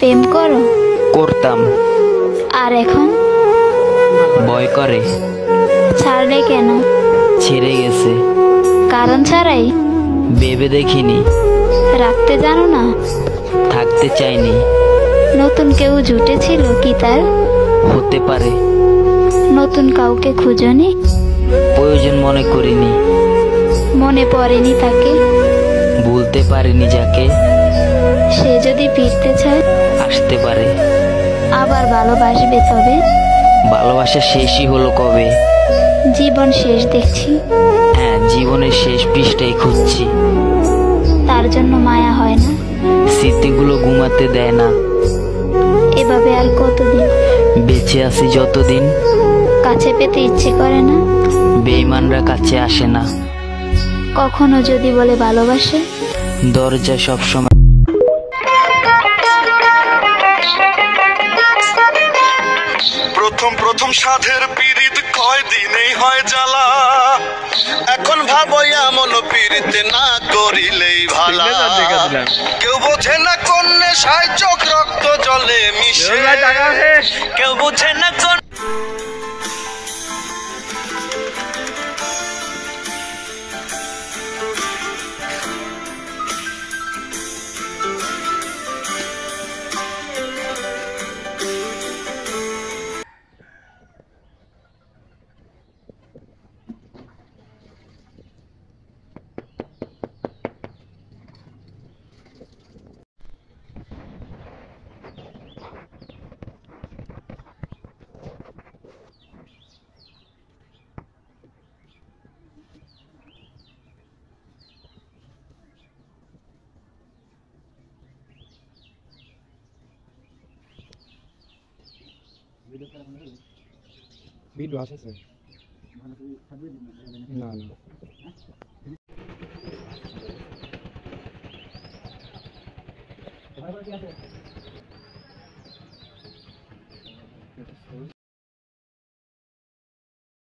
প্রেম করো? করতাম, আর এখন? ভয় করে। ছাড়লে কেন? ছেড়ে গেছে। কারণ ছাড়াই? ভেবে দেখিনি। রাখতে জানো না? থাকতে চাইনি। নতুন কেউ জুটেছিল কি তার? হতে পারে। নতুন কাউকে খুঁজনি? প্রয়োজন মনে করিনি। মনে পড়েনি তাকে? ভুলতে পারিনি যাকে। সে যদি ফিরতে চায়? আসতে পারে। আবার ভালোবাসবে তবে? ভালোবাসা শেষই হলো কবে। জীবন শেষ দেখছি। হ্যাঁ, জীবনের শেষ পৃষ্ঠায় খুঁজছি। তার জন্য মায়া হয় না? স্মৃতিগুলো ঘুমাতে দেয় না। এভাবে আর কতদিন? বেঁচে আছি যতদিন। কাছে পেতে ইচ্ছে করে না? বেঈমানরা কাছে আসে না। কখনো যদি বলে ভালোবাসে? দরজা সবসময়। প্রথম প্রথম সাধের পীড়িত কয় দিনেই হয় জ্বালা, এখন ভাবো এমন পীড়িত না করিলেই ভালা। কেউ বোঝে না কোন নেশায় চোখ রক্ত জলে মিশে, কেউ বোঝে না কোন ভিডিও আছে না না